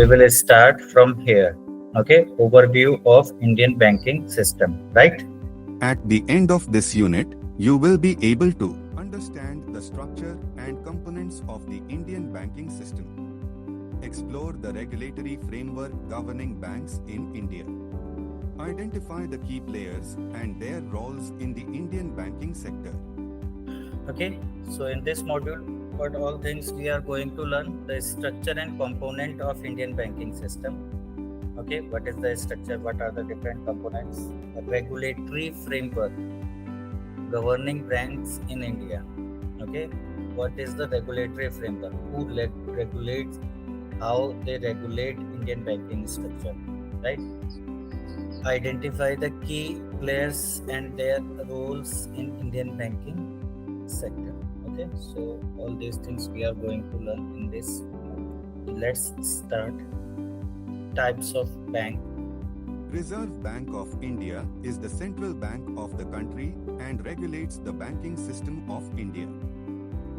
we will start from here. Okay, overview of Indian banking system, right? At the end of this unit, you will be able to understand the structure and components of the Indian banking system, explore the regulatory framework governing banks in India, identify the key players and their roles in the Indian banking sector. Okay, so in this module, what all things we are going to learn: the structure and component of Indian banking system. Okay, what is the structure? What are the different components? A regulatory framework governing banks in India. Okay, what is the regulatory framework? Who regulates? How they regulate Indian banking structure, right? Identify the key players and their roles in Indian banking sector. Okay, so all these things we are going to learn in this. Let's start. Types of bank. Reserve Bank of India is the central bank of the country and regulates the banking system of India.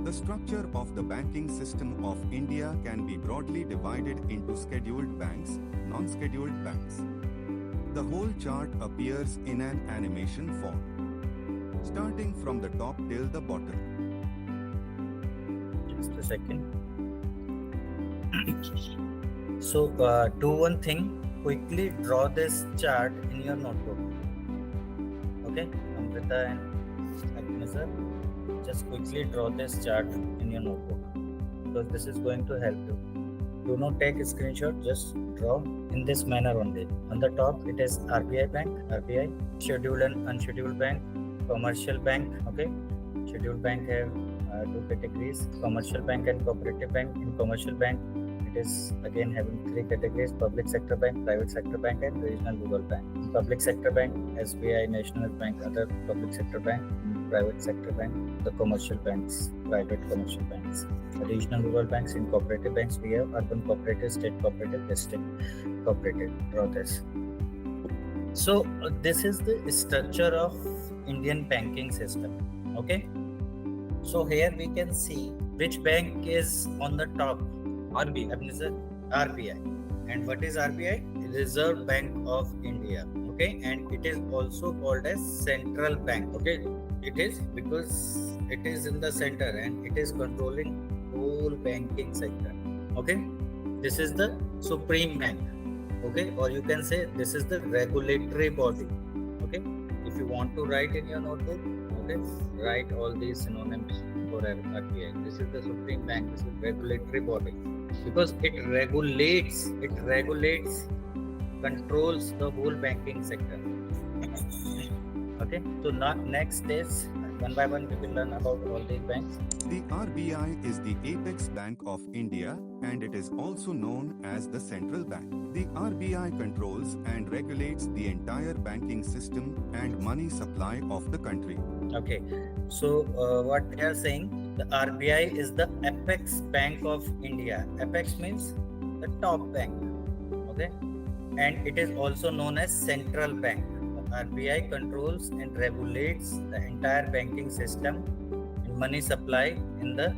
The structure of the banking system of India can be broadly divided into scheduled banks, non-scheduled banks. The whole chart appears in an animation form, starting from the top till the bottom. Just a second. So do one thing, quickly draw this chart in your notebook. Okay, Amrita and Agnesar, just quickly draw this chart in your notebook because this is going to help you. Do not take a screenshot, just draw in this manner only. On the top, it is RBI bank, RBI, scheduled and unscheduled bank, commercial bank. Okay, scheduled bank have two categories: commercial bank and cooperative bank. In commercial bank, it is again having three categories: public sector bank, private sector bank, and regional rural bank. In public sector bank, SBI, National Bank, other public sector bank. In private sector bank, the commercial banks, private commercial banks. Regional rural banks. In cooperative banks, we have urban cooperative, state cooperative, district cooperative. Draw this. So this is the structure of Indian banking system. Okay. So here we can see which bank is on the top. RBI. And what is RBI? Reserve Bank of India. Okay, and it is also called as central bank. Okay, it is because it is in the center and it is controlling whole banking sector. Okay, this is the supreme bank. Okay, or you can say this is the regulatory body. Okay, if you want to write in your notebook, okay, write all these synonyms for RBI. This is the supreme bank. This is regulatory body because it regulates, controls the whole banking sector. Okay, so now next is one by one we will learn about all these banks. The RBI is the apex bank of India and it is also known as the central bank. The RBI controls and regulates the entire banking system and money supply of the country. Okay, so what they are saying, the RBI is the apex bank of India. Apex means the top bank. Okay, and it is also known as central bank. The RBI controls and regulates the entire banking system and money supply in the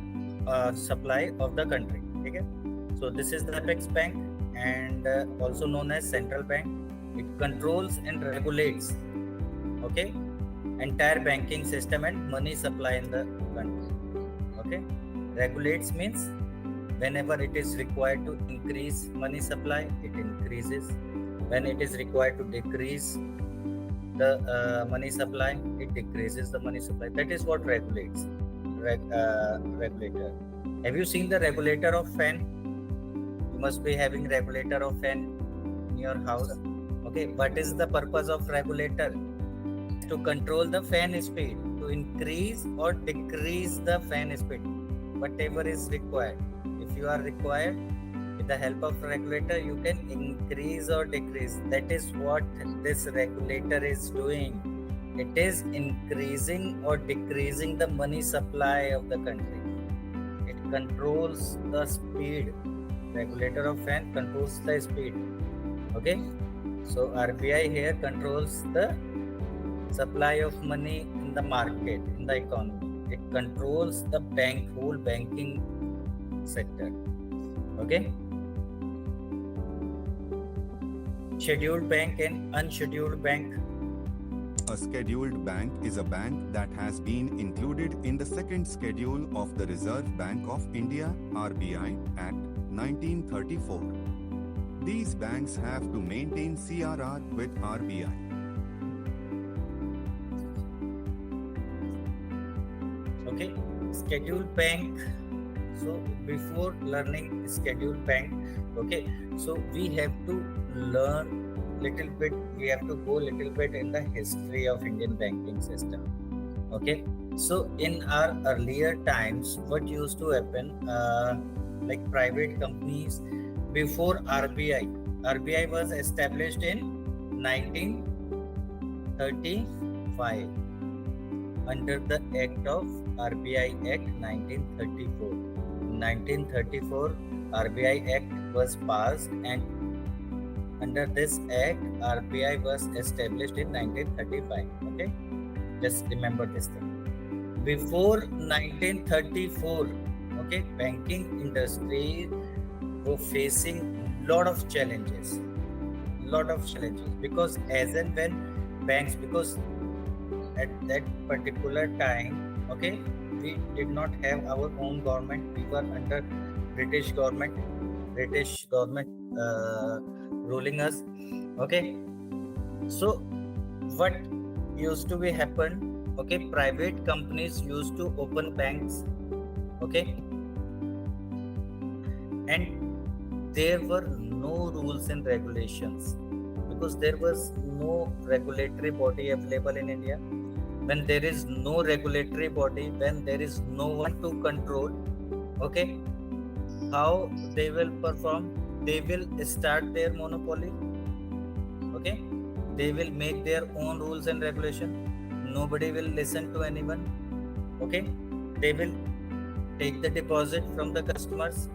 supply of the country. Okay, so this is the apex bank and also known as central bank. It controls and regulates, okay, entire banking system and money supply in the country. Okay, regulates means whenever it is required to increase money supply, it increases. When it is required to decrease the money supply, it decreases the money supply. That is what regulates. Regulator. Have you seen the regulator of fan? You must be having regulator of fan in your house. Okay, what is the purpose of regulator? To control the fan speed, to increase or decrease the fan speed, whatever is required. If you are required, with the help of regulator, you can increase or decrease. That is what this regulator is doing. It is increasing or decreasing the money supply of the country. It controls the speed. Regulator of fan controls the speed. Okay, so RBI here controls the supply of money in the market, in the economy. It controls the whole banking sector. Okay, scheduled bank and unscheduled bank. A scheduled bank is a bank that has been included in the second schedule of the Reserve Bank of India (RBI) Act 1934. These banks have to maintain CRR with RBI. Okay, scheduled bank. So before learning scheduled bank, okay, so we have to learn little bit, we have to go little bit in the history of Indian banking system. Okay, so in our earlier times, what used to happen, like private companies, before RBI was established in 1935 under the act of RBI Act 1934. In 1934, RBI Act was passed, and under this act, RBI was established in 1935. Okay, just remember this thing. Before 1934, okay, banking industry were facing lot of challenges, because as and when banks, because at that particular time, okay, we did not have our own government, we were under british government ruling us. Okay, so what used to be happen, okay, private companies used to open banks, okay, and there were no rules and regulations, because there was no regulatory body available in India. When there is no regulatory body, when there is no one to control, okay, how they will perform? They will start their monopoly. Okay, they will make their own rules and regulation. Nobody will listen to anyone. Okay, they will take the deposit from the customers,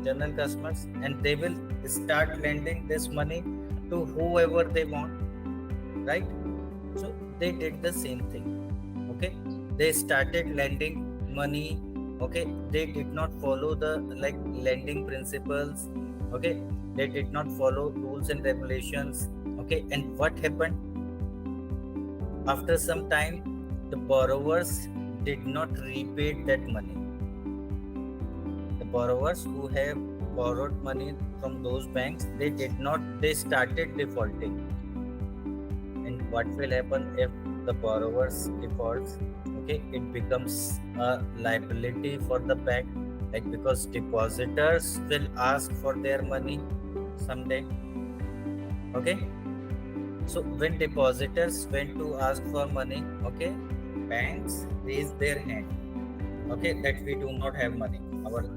general customers, and they will start lending this money to whoever they want, right? So they did the same thing. Okay, they started lending money. Okay, they did not follow the like lending principles. Okay, they did not follow rules and regulations. Okay, and what happened? After some time, the borrowers did not repay that money. The borrowers who have borrowed money from those banks, they started defaulting. And what will happen if the borrowers defaults? Okay, it becomes a liability for the bank, like, because depositors will ask for their money someday. Okay, so when depositors went to ask for money, okay, banks raised their hand, okay, that we do not have money, our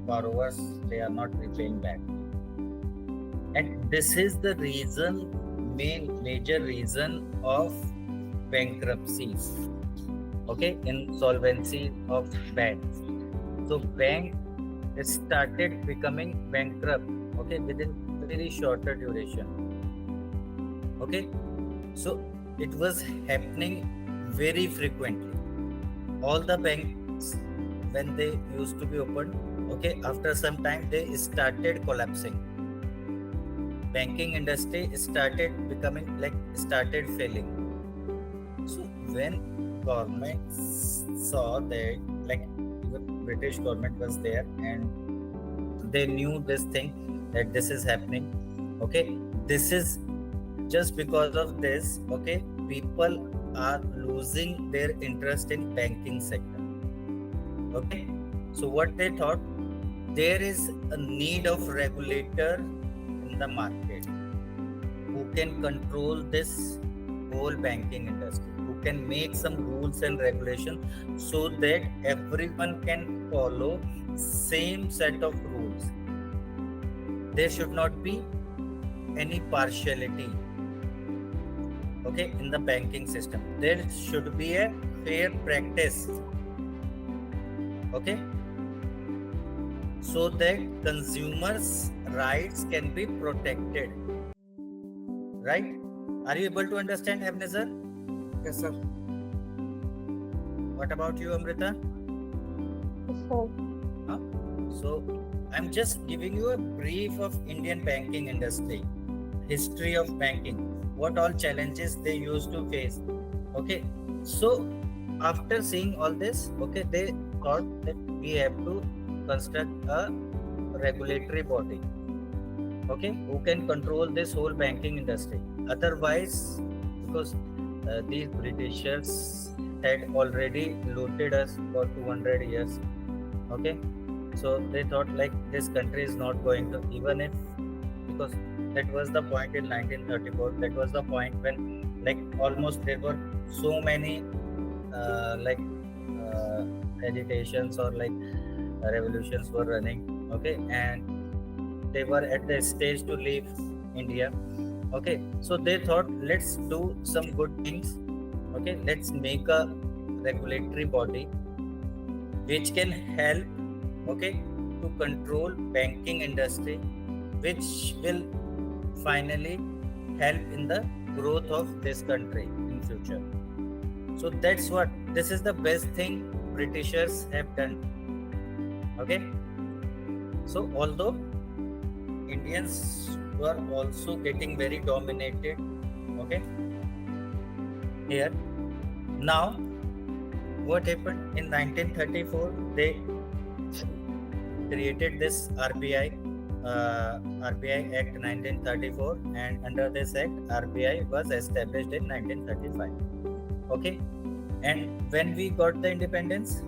borrowers, they are not repaying back. And this is the reason, major reason of bankruptcies, okay, insolvency of banks. So bank started becoming bankrupt, okay, within very shorter duration. Okay, so it was happening very frequently. All the banks, when they used to be opened, okay, after some time they started collapsing. Banking industry started failing. So when government saw that, like, even British government was there, and they knew this thing, that this is happening. Okay, this is just because of this, okay, people are losing their interest in banking sector. Okay, so what they thought, there is a need of regulator in the market who can control this whole banking industry, who can make some rules and regulations, so that everyone can follow same set of rules. There should not be any partiality, okay, in the banking system. There should be a fair practice, okay, so that consumers' rights can be protected. Right? Are you able to understand, Ebenezer? Yes, sir. What about you, Amrita? Yes, sir. So I'm just giving you a brief of Indian banking industry. history of banking, what all challenges they used to face. Okay, so after seeing all this, okay, they thought that we have to construct a regulatory body, okay, who can control this whole banking industry. Otherwise, because these Britishers had already looted us for 200 years, okay, so they thought like this country is not going to, even if, because that was the point in 1934, that was the point when like almost there were so many like agitations or like revolutions were running, okay, and they were at the stage to leave India, okay, so they thought let's do some good things, okay, let's make a regulatory body which can help, okay, to control banking industry, which will finally help in the growth of this country in future. So that's what, this is the best thing Britishers have done, okay. So although Indians were also getting very dominated, okay, here. Now what happened in 1934, they created this RBI, RBI Act 1934, and under this act RBI was established in 1935, okay. And when we got the independence,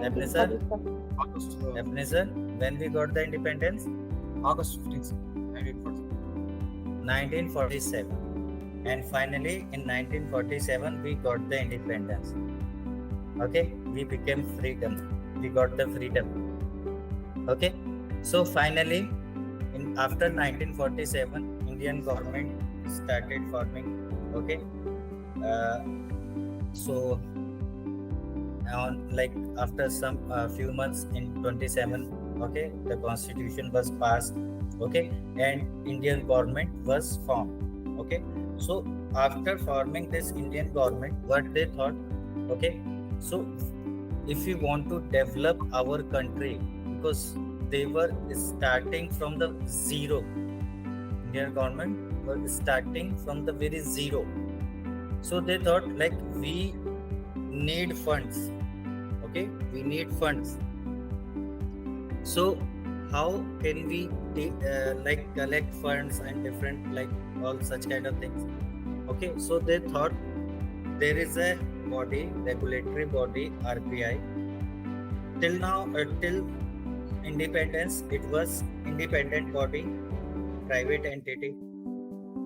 Ebenezer, 1947. August, Ebenezer, when we got the independence, August 15th, 1940. 1947, and finally in 1947 we got the independence, okay, we became freedom, we got the freedom, okay. So finally in after 1947 Indian government started forming, okay, so on like after some few months in 27, okay, the constitution was passed, okay, and Indian government was formed, okay. So after forming this Indian government, what they thought, okay, so if we want to develop our country, because they were starting from the zero, Indian government were starting from the very zero, so they thought like we need funds, okay, we need funds. So how can we like collect funds and different like all such kind of things, okay. So they thought there is a body, regulatory body, RBI. Till now, till independence, it was independent body, private entity.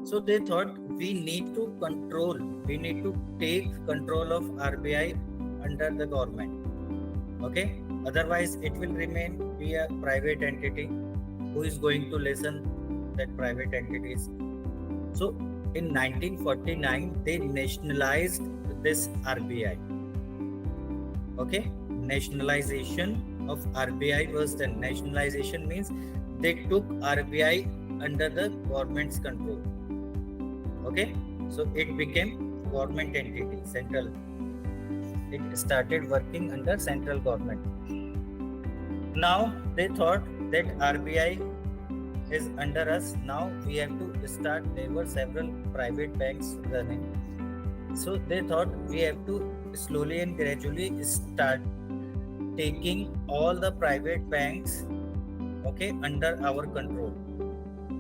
So they thought we need to control, we need to take control of RBI under the government, okay. Otherwise, it will remain be a private entity. Who is going to listen that private entities? So in 1949, they nationalized this RBI, okay. Nationalization of RBI was done. Nationalization means they took RBI under the government's control, okay. So it became government entity, central, it started working under central government. Now they thought that RBI is under us, now we have to start, there were several private banks running, so they thought we have to slowly and gradually start taking all the private banks, okay, under our control,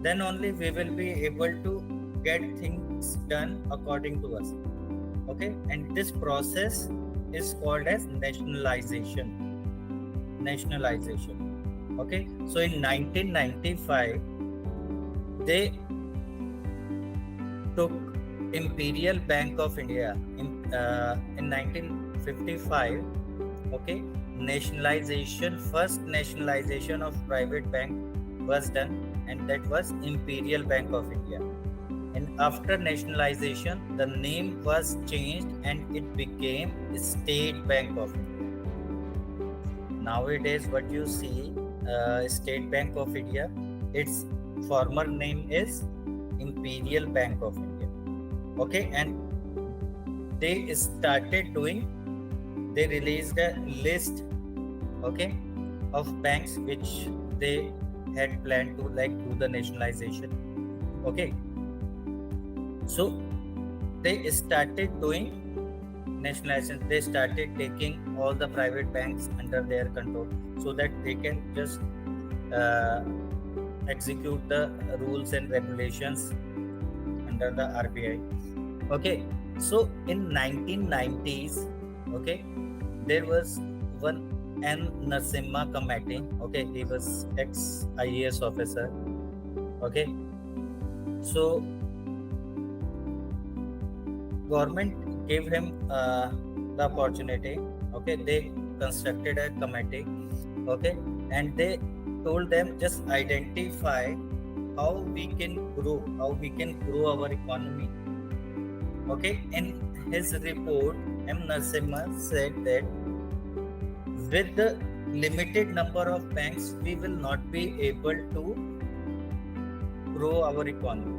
then only we will be able to get things done according to us, okay. And this process is called as nationalization, okay. So in 1995 they took Imperial Bank of India in 1955, okay. Nationalization, first nationalization of private bank was done, and that was Imperial Bank of India. And after nationalization, the name was changed and it became State Bank of India. Nowadays, what you see, State Bank of India, its former name is Imperial Bank of India, okay. And they started doing, they released a list, okay, of banks which they had planned to like do the nationalization. Okay, so they started doing nationalization. They started taking all the private banks under their control so that they can just execute the rules and regulations under the RBI. Okay, so in 1990s, okay, there was one N. Narasimha committee. Okay, he was ex IAS officer. Okay, so government gave him the opportunity. Okay, they constructed a committee. Okay, and they told them just identify how we can grow our economy. Okay, in his report, M. Narasimha said that with the limited number of banks, we will not be able to grow our economy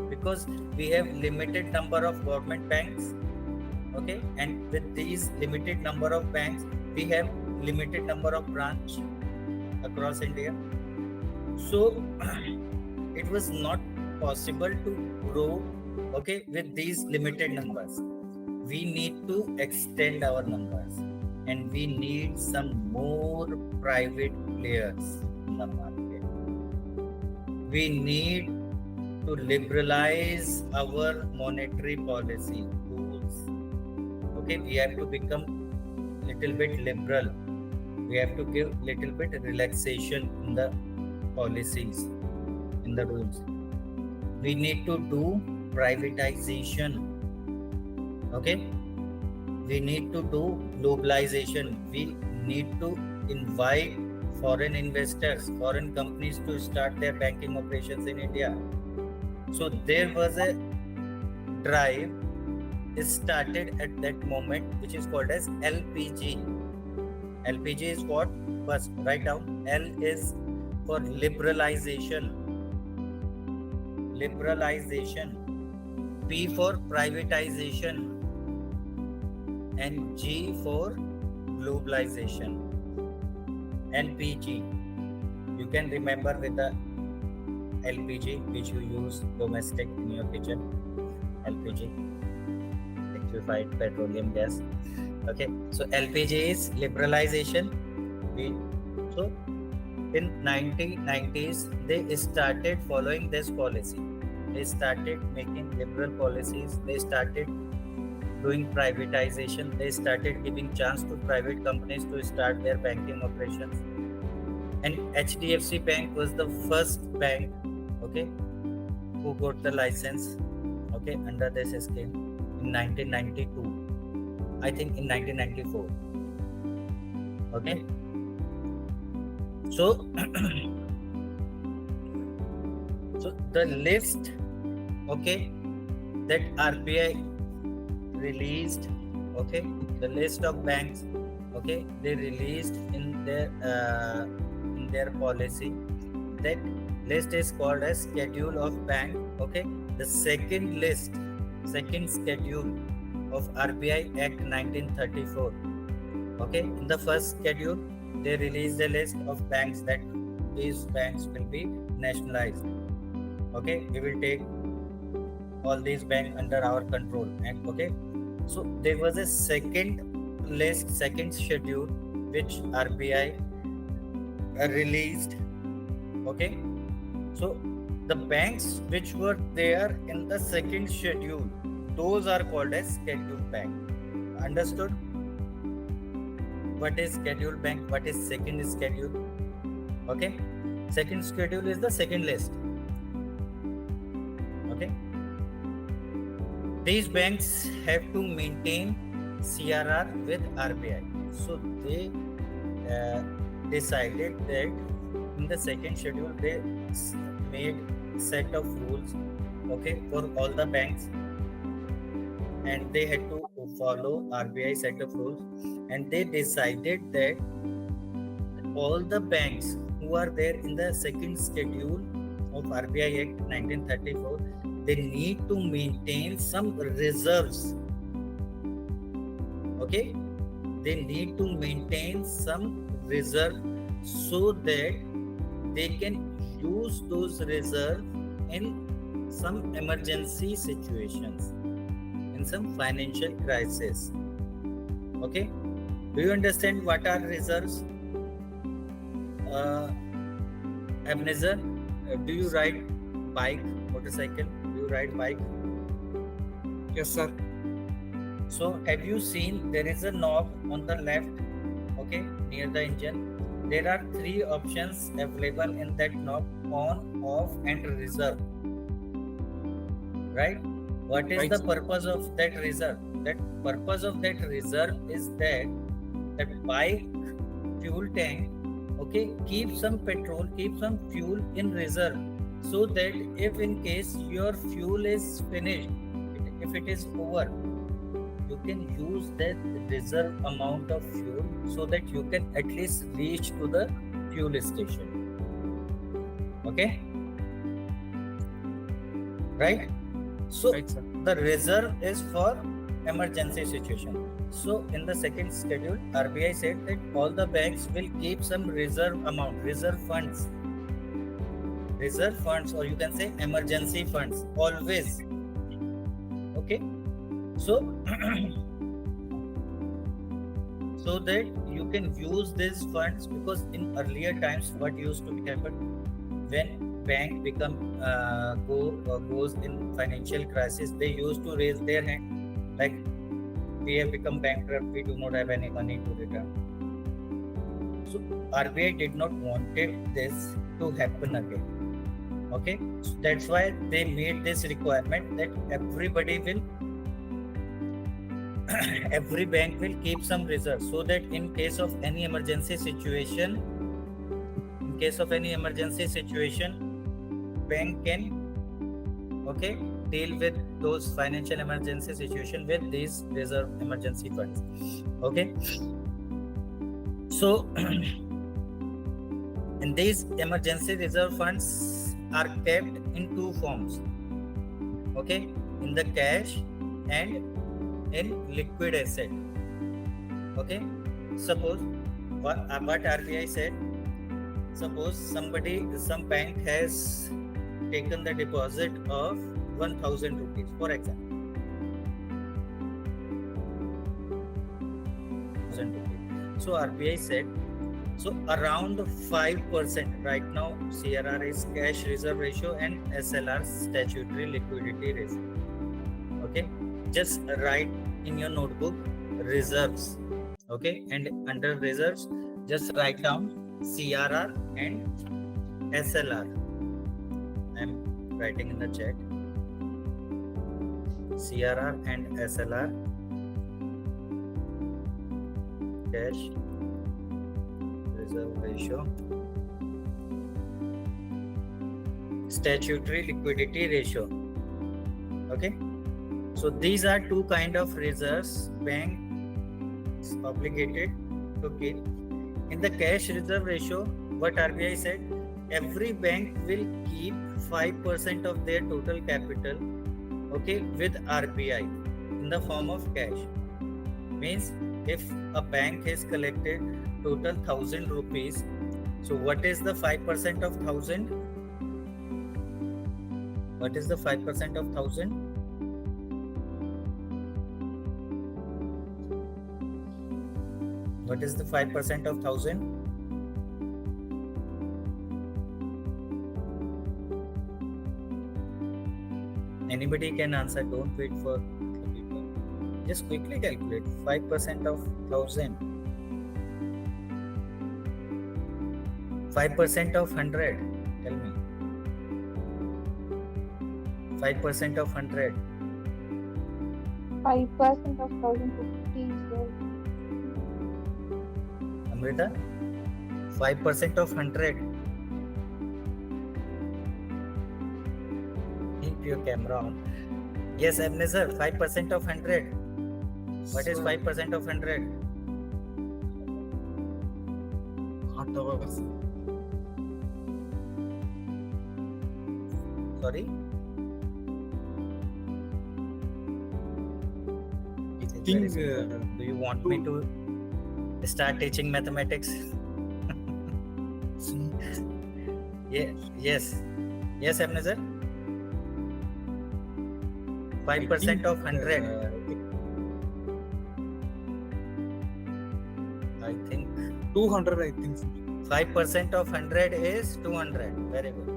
because we have limited number of government banks. Okay, and with these limited number of banks, we have limited number of branch across India. So it was not possible to grow, okay, with these limited numbers. We need to extend our numbers and we need some more private players in the market. We need to liberalize our monetary policy rules. Okay, we have to become little bit liberal. We have to give little bit relaxation in the policies, in the rules. We need to do privatization. Okay, we need to do globalization. We need to invite foreign investors, foreign companies to start their banking operations in India. So there was a drive started at that moment, which is called as LPG. LPG is what? First, write down. L is for liberalization. Liberalization. P for privatization. And G for globalization. LPG. You can remember with the LPG which you use domestic in your kitchen. LPG, liquefied petroleum gas. Okay, so LPG is liberalization. So in 1990s they started following this policy. They started making liberal policies. They started doing privatization. They started giving chance to private companies to start their banking operations. And HDFC Bank was the first bank, okay, who got the license, okay, under this scheme in 1992. I think in 1994. Okay. So, so the list, okay, that RBI released, okay, the list of banks, okay, they released in their policy. That list is called as Schedule of Bank. Okay, the second schedule of RBI Act 1934. Okay, in the first schedule they released a list of banks that these banks will be nationalized. Okay, we will take all these banks under our control. And okay, so there was a second schedule which RBI released. Okay, so the banks which were there in the second schedule, those are called as scheduled bank. Understood? What is scheduled bank? What is second schedule? Okay, second schedule is the second list. Okay, these banks have to maintain CRR with RBI. So they decided that in the second schedule they made set of rules, okay, for all the banks, and they had to follow RBI set of rules. And they decided that all the banks who are there in the second schedule of RBI Act 1934, they need to maintain some reserves. Okay, they need to maintain some reserve so that they can use those reserves in some emergency situations, in some financial crisis. Okay, do you understand what are reserves? Ebenezer, do you ride bike, motorcycle? Do you ride bike? Yes, sir. So have you seen there is a knob on the left, okay, near the engine? There are three options available in that knob: on, off, and reserve. Right? What is Right, the sir. purpose of that reserve? That purpose of that reserve is that bike fuel tank, okay, keep some petrol, keep some fuel in reserve, so that if in case your fuel is finished, if it is over, you can use that reserve amount of fuel so that you can at least reach to the fuel station. Okay, right? So Right, sir. the reserve is for emergency situation. So in the second schedule, RBI said that all the banks will keep some reserve amount, reserve funds, or you can say emergency funds, always. Okay, so so that you can use these funds, because in earlier times what used to happen when bank goes in financial crisis, they used to raise their hand like, we have become bankrupt, we do not have any money to return. So RBI did not wanted this to happen again. Okay, so that's why they made this requirement that every bank will keep some reserves, so that in case of any emergency situation, bank can, okay, deal with those financial emergency situation with these reserve emergency funds. Okay, so and these emergency reserve funds are kept in two forms, okay, in the cash and in liquid asset. Okay, suppose what RBI said, suppose some bank has taken the deposit of 1,000 rupees, for example, 1,000 rupees. So RBI said, so around 5% right now, CRR is cash reserve ratio and SLR statutory liquidity ratio. Okay, just write in your notebook reserves. Okay, and under reserves just write down CRR and SLR. I'm writing in the chat CRR and SLR, cash reserve ratio, statutory liquidity ratio. Okay, so these are two kind of reserves bank is obligated to keep. In the cash reserve ratio, what RBI said, every bank will keep 5% of their total capital, okay, with RBI in the form of cash. Means if a bank has collected total 1,000 rupees, so what is the 5% of 1,000? What is the 5% of 1,000? What is the 5% of 1,000? Anybody can answer. Don't wait for the people. Just quickly calculate 5% of 1,000. 5% of 100. Tell me. 5% of 100. 5% of 1,050 is Amrita? 5% of 100. Keep your camera on. Yes, Ebenezer, 5% of 100. What is 5% of 100? Hot hours. Sorry? I think Do you want me to start teaching mathematics? Yes. Yes, Abnazar. 5% of 100. I think 200, I think. 5% of 100 is 200. Very good.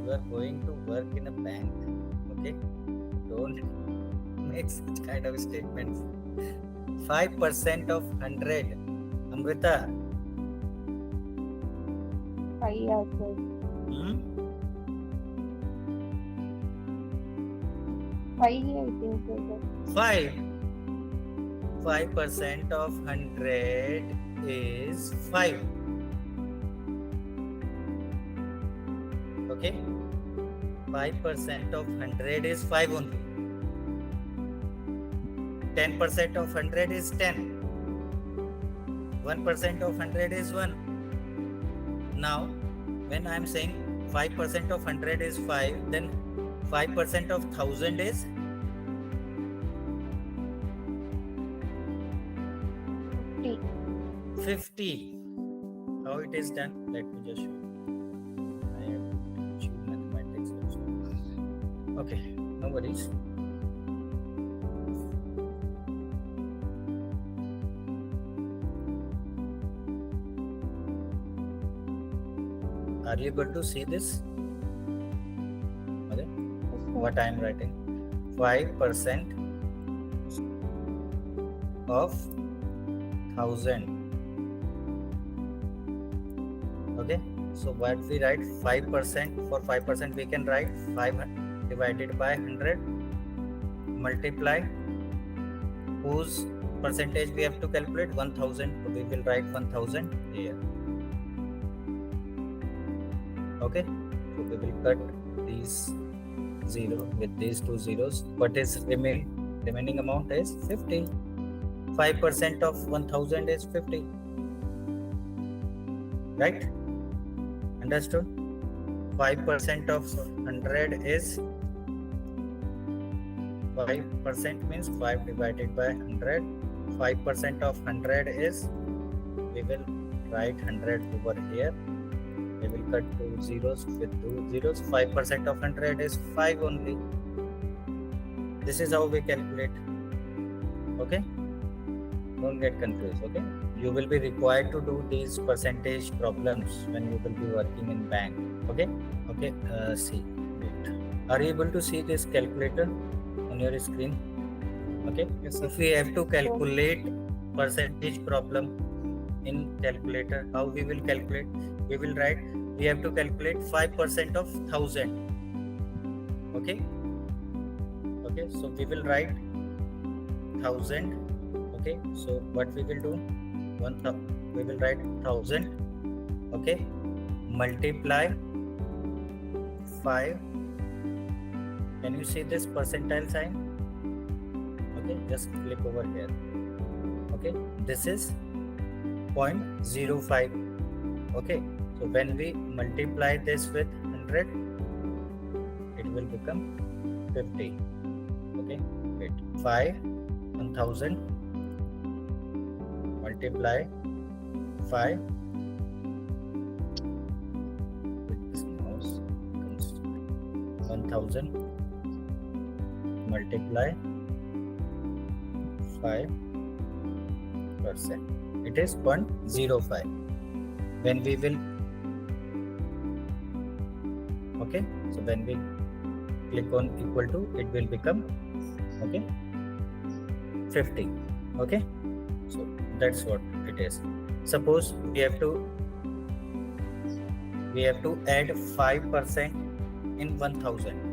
You are going to work in a bank. Okay? Don't make such kind of statements. 5% of 100. Amrita. 5 also. Hmm? 5, I think so, sir. 5. 5% of 100 is 5. Okay? 5% of 100 is 5 only. 10% of 100 is 10. 1% of 100 is 1. Now, when I am saying 5% of 100 is 5, then 5% of 1000 is 50. 50. How it is done? Let me just show you. I have achieved mathematics also. Okay, no worries. Are you able to see this? Okay, Yes, sir. what I am writing? 5% of 1000. Okay, so what we write? 5%. For 5% we can write 5 divided by 100 multiply whose percentage we have to calculate? 1000. So we will write 1000 here. Okay, so we will cut these 0 with these 2 zeros. What is remaining amount is 50. 5% of 1000 is 50. Right? Understood? 5% of 100 is 5% means 5 divided by 100. 5% of 100 is, we will write 100 over here. We will cut 2 zeros with 2 zeros. 5% of 100 is 5 only. This is how we calculate. Okay? Don't get confused. Okay? You will be required to do these percentage problems when you will be working in bank. Okay? Okay. See. Wait. Are you able to see this calculator on your screen? Okay. Yes, sir. If we have to calculate percentage problem in calculator, how we will calculate? We will write, we have to calculate 5% of 1000. Okay. Okay. So we will write 1000. Okay. So what we will do? We will write 1000. Okay. Multiply 5. Can you see this percentile sign? Okay. Just click over here. Okay. This is 0.05. Okay. So when we multiply this with 100, it will become 50. Okay. Wait. 5 1000 multiply 5 with this mouse comes 1000 multiply 5%. It is 0.05. When we will, okay, so when we click on equal to, it will become, okay, 50. Okay, so that's what it is. Suppose we have to add 5% in 1000.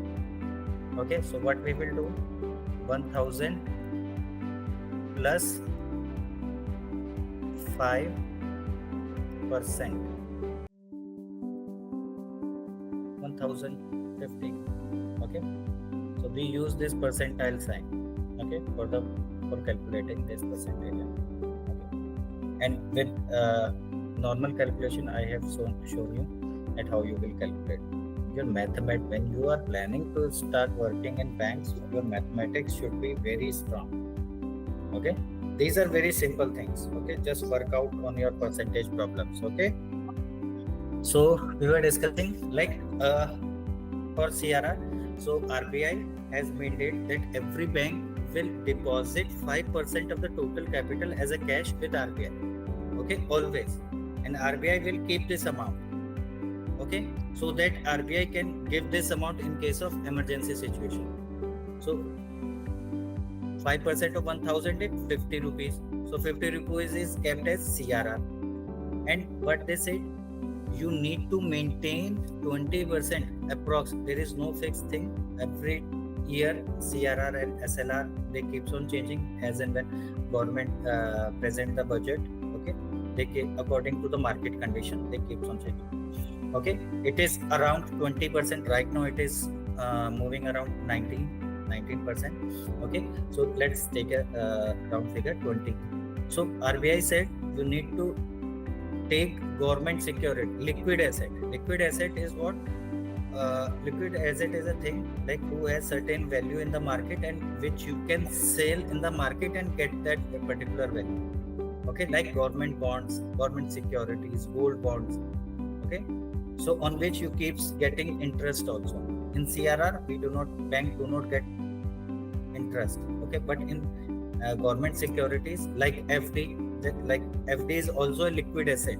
Okay, so what we will do? 1000 plus 5%. $1,050. Okay, so we use this percentile sign, okay, for calculating this percentage. Okay. And with normal calculation, I have shown you at how you will calculate your mathematics. When you are planning to start working in banks, your mathematics should be very strong. Okay, these are very simple things. Okay, just work out on your percentage problems. Okay. So we were discussing like for CRR. So RBI has mandated that every bank will deposit 5% of the total capital as a cash with RBI. Okay, always, and RBI will keep this amount. Okay, so that RBI can give this amount in case of emergency situation. So 5% of 1000 is 50 rupees. So 50 rupees is kept as CRR. And what they said, you need to maintain 20% approx. There is no fixed thing. Every year CRR and SLR, they keeps on changing as and when government present the budget. Okay, they keep, according to the market condition, they keeps on changing. Okay, it is around 20% right now. It is moving around 19%. Okay, so let's take a round figure 20. So RBI said you need to take government security, liquid asset. Liquid asset is what? Liquid asset is a thing like who has certain value in the market and which you can sell in the market and get that particular value. Okay, like government bonds, government securities, gold bonds. Okay, so on which you keeps getting interest also. In CRR, bank do not get interest. Okay, but in government securities like FD, like FD is also a liquid asset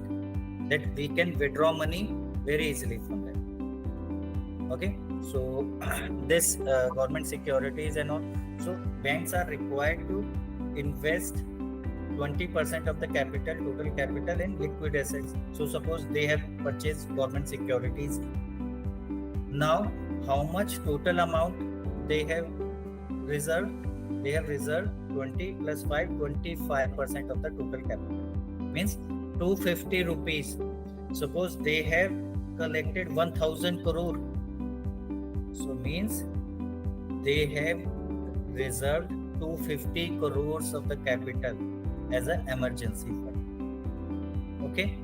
that we can withdraw money very easily from that. Okay, so this government securities and all. So banks are required to invest 20% of the capital, total capital, in liquid assets. So suppose they have purchased government securities. Now, how much total amount they have reserved? They have reserved 20 plus 5, 25% of the total capital. Means 250 rupees. Suppose they have collected 1000 crore. So means they have reserved 250 crores of the capital as an emergency fund. Okay,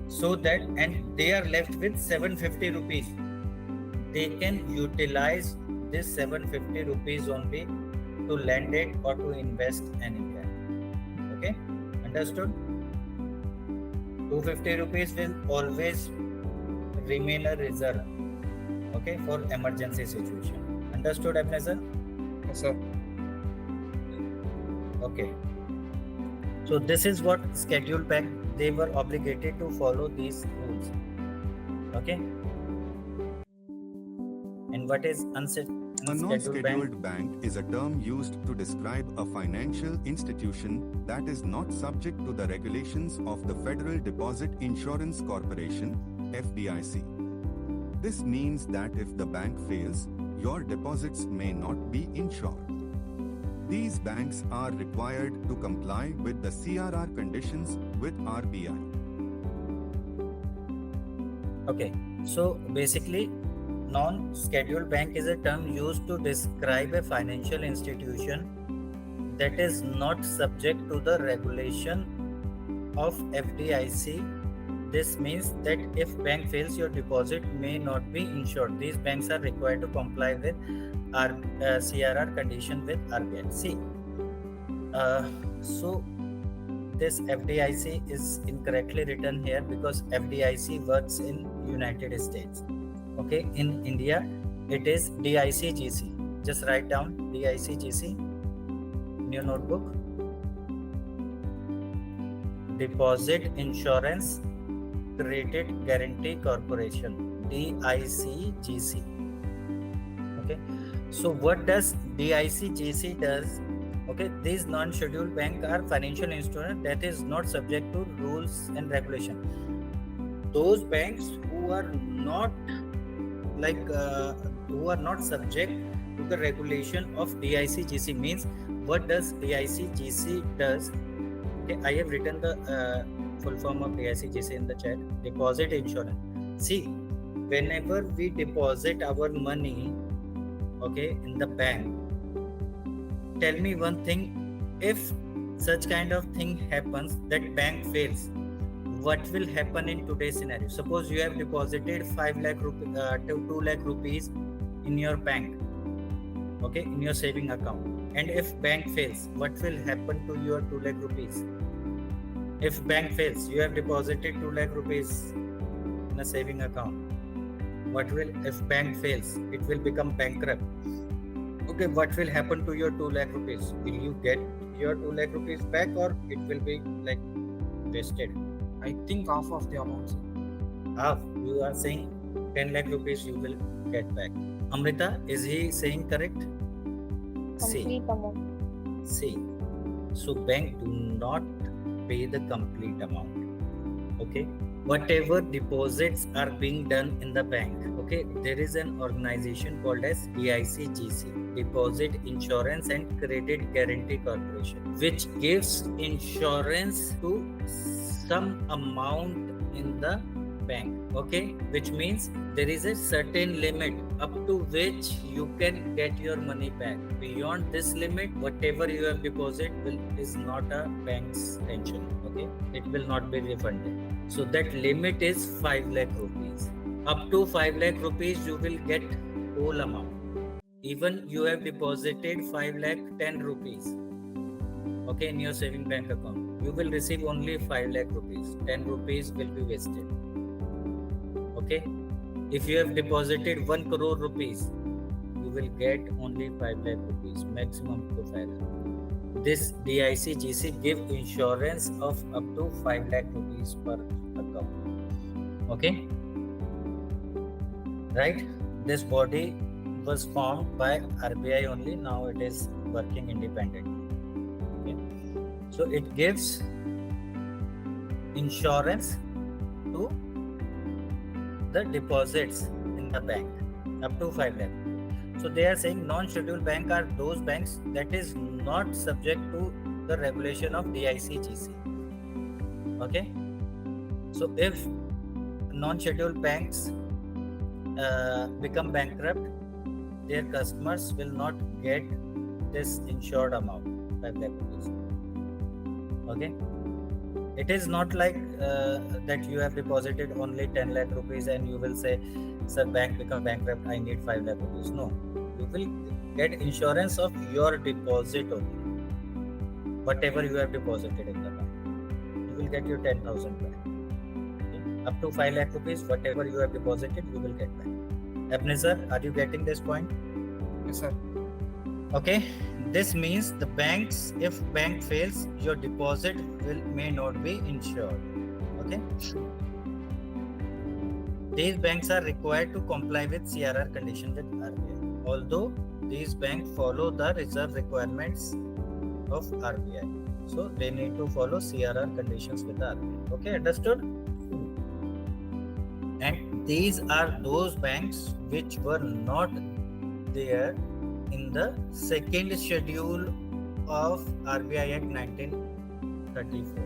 so that, and they are left with 750 rupees. They can utilize this 750 rupees only to lend it or to invest anywhere. Okay, understood? 250 rupees will always remain a reserve. Okay, for emergency situation. Understood, Abhay sir? Yes, sir. Okay. So this is what scheduled bank, they were obligated to follow these rules. Okay. And what is A unscheduled non-scheduled bank? bank is a term used to describe a financial institution that is not subject to the regulations of the Federal Deposit Insurance Corporation, FDIC. This means that if the bank fails, your deposits may not be insured. These banks are required to comply with the CRR conditions with RBI. Okay. So basically, non-scheduled bank is a term used to describe a financial institution that is not subject to the regulation of FDIC. This means that if bank fails, your deposit may not be insured. These banks are required to comply with CRR condition with RBI. See, so this FDIC is incorrectly written here because FDIC works in United States. Okay, in India it is DICGC. Just write down DICGC in your notebook. Deposit Insurance Credit Guarantee Corporation, DICGC. Okay, so what does DICGC does? Okay, these non-scheduled bank are financial instruments that is not subject to rules and regulation. Those banks who are not subject to the regulation of DICGC means, what does DICGC does? Okay, I have written the full form of DICGC in the chat. Deposit insurance. See, whenever we deposit our money, okay, in the bank, tell me one thing, if such kind of thing happens that bank fails, what will happen in today's scenario? Suppose you have deposited 5 lakh rupees to 2 lakh rupees in your bank, okay, in your saving account, and if bank fails, what will happen to your 2 lakh rupees? If bank fails, you have deposited 2 lakh rupees in in a saving account. What will, if bank fails, it will become bankrupt. Okay, what will happen to your 2 lakh rupees? Will you get your 2 lakh rupees back, or it will be like wasted? I think half of the amount, sir. Half. You are saying 10 lakh rupees you will get back. Amrita, is he saying correct? Complete amount. See. So bank do not pay the complete amount. Okay. Whatever deposits are being done in the bank, okay, there is an organization called as DICGC, Deposit Insurance and Credit Guarantee Corporation, which gives insurance to some amount in the bank. Okay, which means there is a certain limit up to which you can get your money back. Beyond this limit, whatever you have deposited is not a bank's tension. Okay, it will not be refunded. So that limit is 5 lakh rupees. Up to 5 lakh rupees you will get whole amount. Even you have deposited 5 lakh 10 rupees, okay, in your saving bank account, you will receive only 5 lakh rupees. 10 rupees will be wasted. Okay, if you have deposited 1 crore rupees, you will get only 5 lakh rupees, maximum to 5 lakh. This DICGC give insurance of up to 5 lakh rupees per account. Okay, right? This body was formed by RBI only. Now it is working independently. Okay, so it gives insurance to the deposits in the bank up to 5 lakh. So they are saying non-scheduled bank are those banks that is not subject to the regulation of DICGC. Okay, so if non-scheduled banks become bankrupt, their customers will not get this insured amount, 5 lakh rupees. Okay, it is not like that you have deposited only 10 lakh rupees and you will say, sir, bank become bankrupt, I need 5 lakh rupees. No, you will get insurance of your deposit only. Whatever you have deposited in the bank, you will get your 10,000 back. Okay? Up to 5 lakh rupees, whatever you have deposited, you will get back. Ebenezer, are you getting this point? Yes, sir. Okay, this means the banks, if bank fails, your deposit may not be insured. Okay, these banks are required to comply with CRR condition with RBI, although these banks follow the reserve requirements of RBI, so they need to follow CRR conditions with RBI. Okay, understood? And these are those banks which were not there in the second schedule of RBI Act 1934.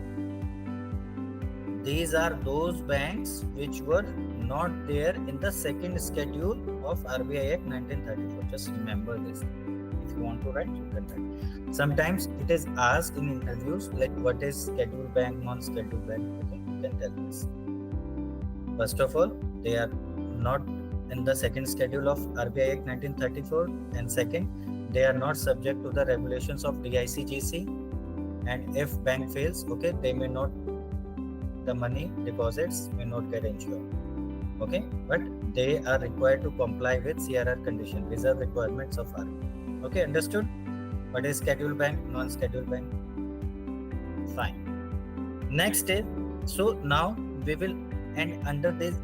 These are those banks which were not there in the second schedule of RBI Act 1934. Just remember this. If you want to write, you can write. Sometimes it is asked in interviews like what is scheduled bank, non-scheduled bank. Okay, you can tell this. First of all, they are not in the second schedule of RBI Act 1934, and second, they are not subject to the regulations of DICGC, and if bank fails, okay, they may not, the money deposits may not get insured. Okay, but they are required to comply with CRR condition, reserve requirements of RBI. Okay, understood? What is scheduled bank, non-scheduled bank? Fine. Next is, so now we will, and under this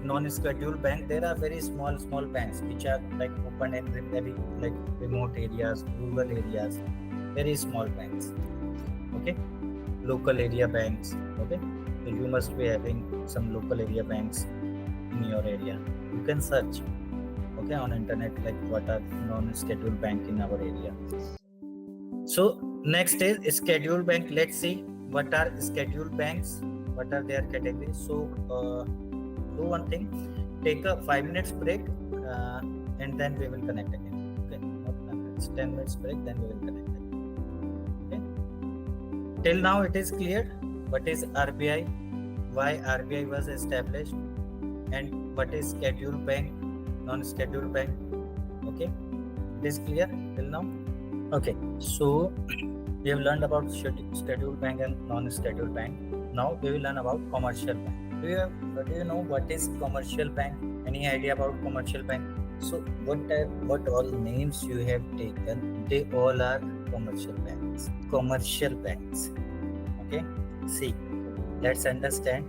non-scheduled bank, there are very small banks which are like open in very like remote areas, rural areas, very small banks. Okay, local area banks. Okay, so you must be having some local area banks in your area. You can search, okay, on internet like what are non-scheduled bank in our area. So next is scheduled bank. Let's see what are scheduled banks. What are their categories? So do one thing, take a 5 minutes break and then we will connect again. Okay, not 5 minutes, 10 minutes break, then we will connect again. Okay, till now it is clear what is RBI, why RBI was established, and what is scheduled bank, non-scheduled bank. Okay, it is clear till now? Okay, so we have learned about scheduled bank and non-scheduled bank. Now we will learn about commercial bank. Do you know what is commercial bank? Any idea about commercial bank? So what all names you have taken, they all are commercial banks. Commercial banks. Okay. See, let's understand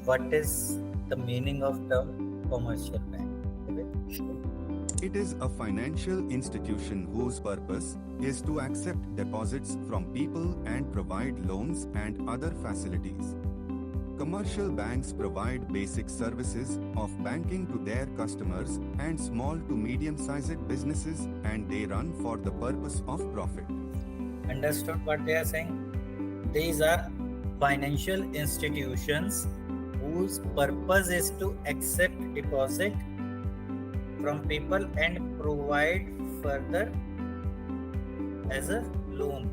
what is the meaning of term commercial bank. Okay? It is a financial institution whose purpose is to accept deposits from people and provide loans and other facilities. Commercial banks provide basic services of banking to their customers and small to medium-sized businesses, and they run for the purpose of profit. Understood what they are saying? These are financial institutions whose purpose is to accept deposit from people and provide further as a loan,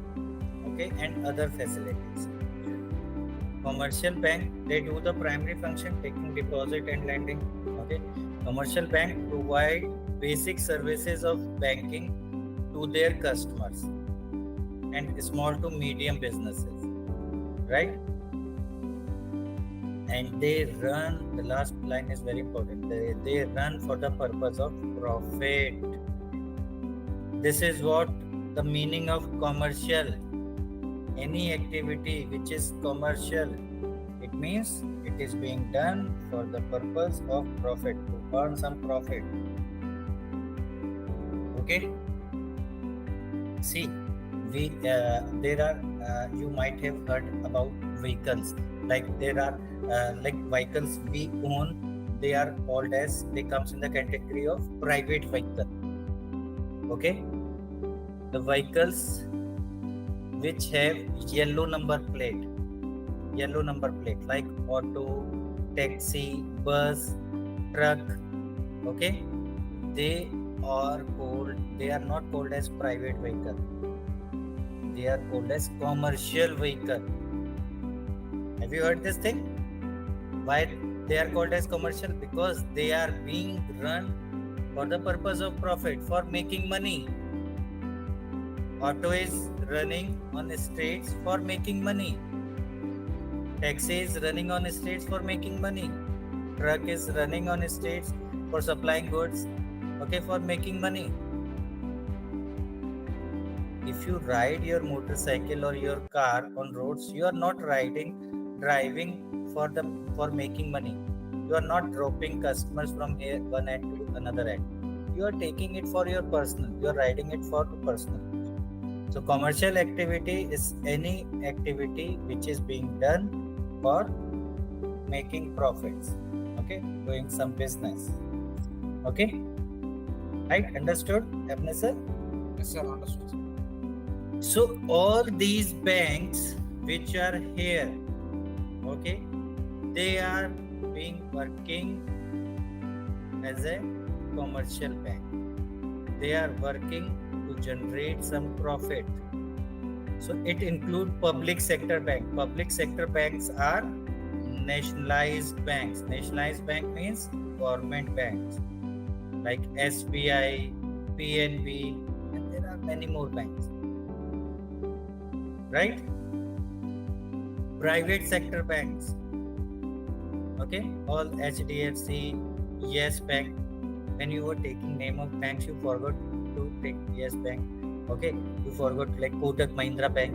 okay, and other facilities. Commercial bank, they do the primary function, taking deposit and lending. Okay, commercial bank provide basic services of banking to their customers and small to medium businesses, right? And they run, the last line is very important, they run for the purpose of profit. This is what the meaning of commercial. Any activity which is commercial, it means it is being done for the purpose of profit, to earn some profit. Okay, see, we there are you might have heard about vehicles, like there are like vehicles we own, they are called as, they comes in the category of private vehicle. Okay, the vehicles which have yellow number plate like auto, taxi, bus, truck. Okay, they are not called as private vehicle, they are called as commercial vehicle. Have you heard this thing? Why they are called as commercial? Because they are being run for the purpose of profit, for making money. Auto is running on the streets for making money. Taxi is running on the streets for making money. Truck is running on the streets for supplying goods, okay, for making money. If you ride your motorcycle or your car on roads, you are not driving for making money. You are not dropping customers from here one end to another end. You are taking it for your personal. You are riding it for personal. So commercial activity is any activity which is being done for making profits. Okay, doing some business. Okay, right? Understood, Abner sir? Yes, sir. Understood, sir. So all these banks which are here, okay, they are being working as a commercial bank. They are working to generate some profit. So it includes public sector bank. Public sector banks are nationalized banks. Nationalized bank means government banks like SBI, PNB, and there are many more banks. Right? Private sector banks. Okay, all HDFC, Yes Bank. When you were taking name of banks, you forgot to take Yes Bank. Okay, you forgot like Kotak Mahindra Bank,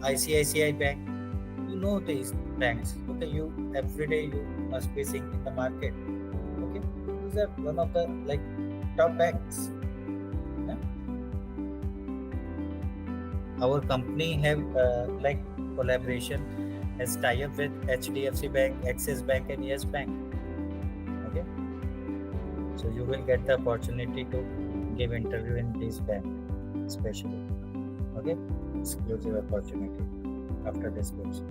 ICICI Bank. You know these banks. Okay, you every day you must be seeing in the market. Okay, these are one of the like top banks. Yeah? Our company have like collaboration, has tie up with HDFC Bank, Axis Bank, and Yes Bank. Okay, so you will get the opportunity to give interview in this bank, especially. Okay, exclusive opportunity after this course.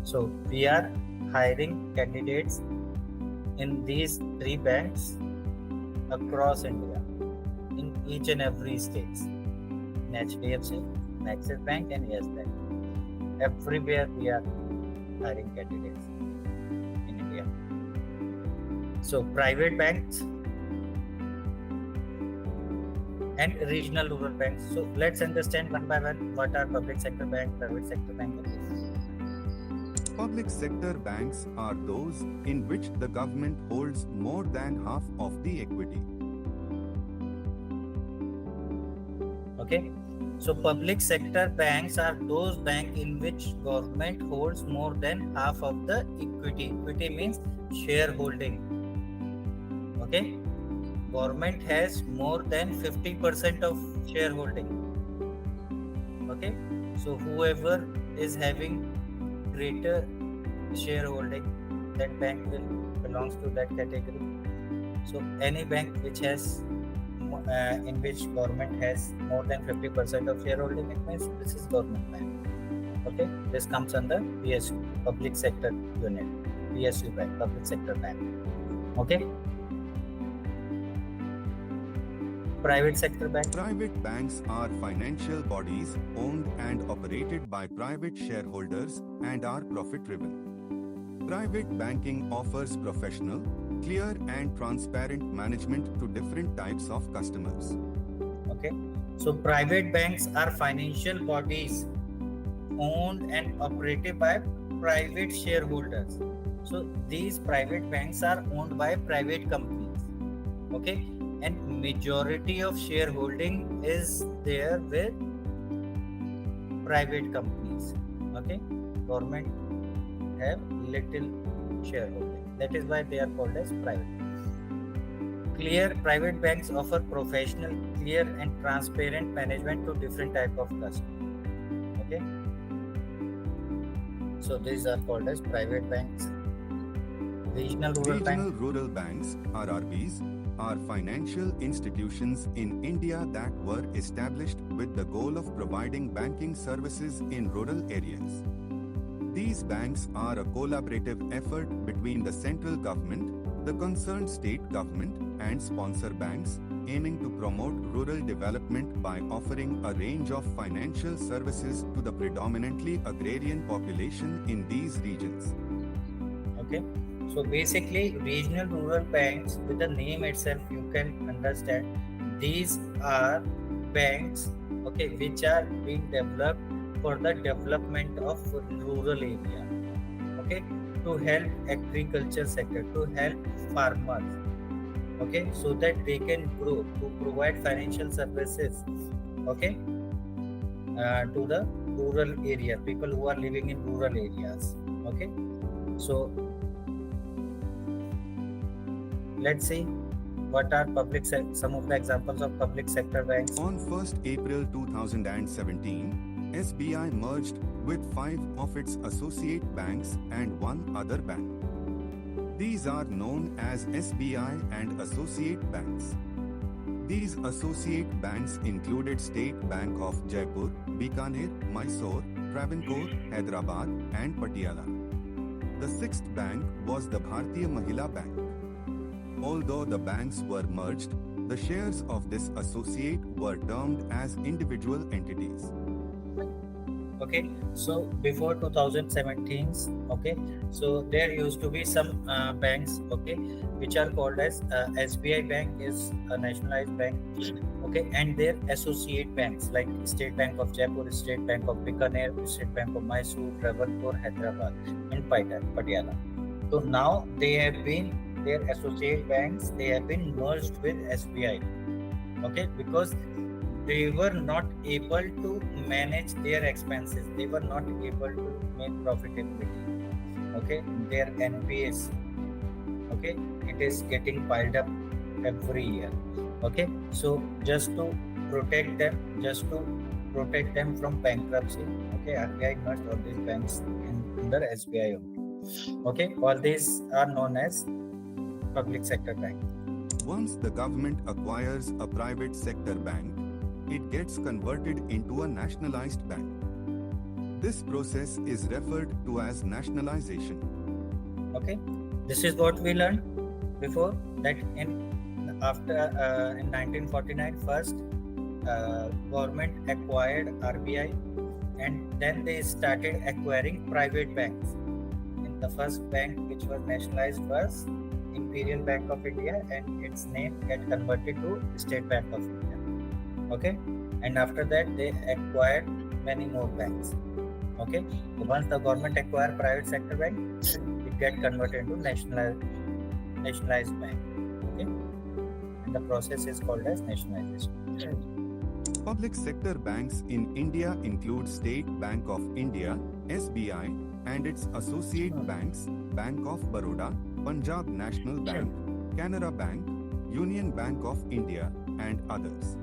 So we are hiring candidates in these three banks across India, in each and every state. In HDFC, Axis Bank, and Yes Bank. Everywhere we are hiring candidates in India. So private banks and regional rural banks. So let's understand one by one what are public sector bank, private sector bank. Public sector banks are those in which the government holds more than half of the equity. Okay, so public sector banks are those banks in which government holds more than half of the equity. Equity means shareholding. Okay, government has more than 50% of shareholding. Okay, so whoever is having greater shareholding, that bank will belongs to that category. So any bank which has in which government has more than 50% of shareholding, it means this is government bank. Okay, this comes under PSU, public sector unit. PSU bank, public sector bank. Okay, private sector bank. Private banks are financial bodies owned and operated by private shareholders and are profit-driven. Private banking offers professional, clear and transparent management to different types of customers. Okay, so private banks are financial bodies owned and operated by private shareholders. So these private banks are owned by private companies. Okay, and majority of shareholding is there with private companies. Okay, government have little shareholding. That is why they are called as private. Clear private banks offer professional, clear and transparent management to different type of customers. Okay, so these are called as private banks. Regional Rural banks, RRBs, are financial institutions in India that were established with the goal of providing banking services in rural areas. These banks are a collaborative effort between the central government, the concerned state government, and sponsor banks, aiming to promote rural development by offering a range of financial services to the predominantly agrarian population in these regions. Okay, so basically regional rural banks, with the name itself you can understand these are banks, okay, which are being developed for the development of rural area, okay, to help agriculture sector, to help farmers, okay, so that they can grow, to provide financial services, okay, to the rural area, people who are living in rural areas. Okay, so let's see what are some of the examples of public sector banks. On 1st April 2017, SBI merged with 5 of its associate banks and 1 other bank. These are known as SBI and associate banks. These associate banks included State Bank of Jaipur, Bikaner, Mysore, Travancore, Hyderabad, and Patiala. The 6th bank was the Bharatiya Mahila Bank. Although the banks were merged, the shares of this associate were termed as individual entities. Okay, so before 2017, okay, so there used to be some banks, okay, which are called as SBI bank is a nationalized bank, okay, and their associate banks like State Bank of Jaipur, State Bank of Bikaner, State Bank of Mysore, Travancore, Hyderabad, and Patiala. So now they have been, their associate banks, they have been merged with SBI, okay, because they were not able to manage their expenses, they were not able to make profitability, okay, their NPS, okay, it is getting piled up every year. Okay, so just to protect them from bankruptcy, okay, RBI merged all these banks under SBI only. Okay, all these are known as public sector bank. Once the government acquires a private sector bank, it gets converted into a nationalized bank. This process is referred to as nationalization. Okay, this is what we learned before, that in 1949 first government acquired RBI, and then they started acquiring private banks. In the first bank which was nationalized was Imperial Bank of India, and its name get converted to State Bank of India. Okay, and after that they acquired many more banks. Okay, once the government acquire private sector bank, it get converted into nationalized bank. Okay, and the process is called as nationalization. Public sector banks in India include State Bank of India (SBI) and its associate banks Bank of Baroda, Punjab National Bank, Canara Bank, Union Bank of India, and others.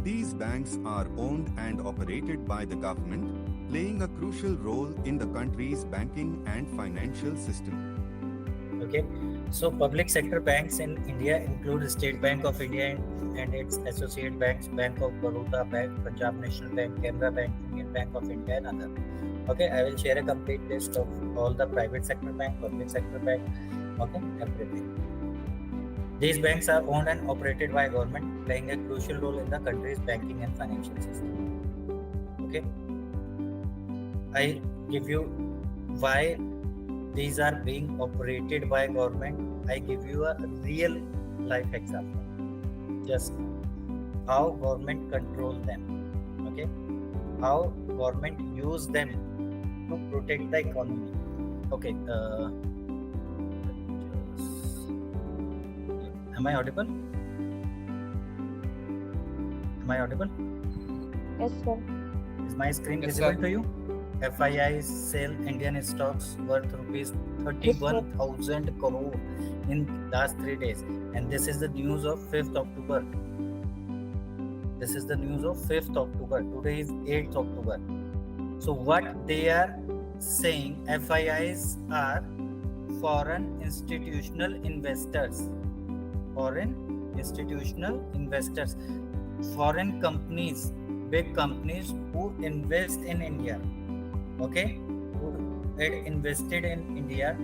These banks are owned and operated by the government, playing a crucial role in the country's banking and financial system. Okay, so public sector banks in India include State Bank of India and its associate banks Bank of Baroda Bank, Punjab National Bank, Canara Bank, Union Bank of India, and other. Okay, I will share a complete list of all the private sector bank, public sector bank, okay, everything. These banks are owned and operated by government, playing a crucial role in the country's banking and financial system. Okay, I give you why these are being operated by government. I give you a real life example. Just how government control them. Okay, how government use them to protect the economy. Okay, am I audible? Am I audible? Yes, sir. Is my screen Yes, visible sir. to you? FII sell Indian stocks worth rupees 31,000 crore in last 3 days, and this is the news of 5th October. This is the news of 5th October. Today is 8th October. So what they are saying, FIIs are foreign institutional investors. Foreign institutional investors. Foreign companies, big companies who invest in India. Okay, who had invested in India,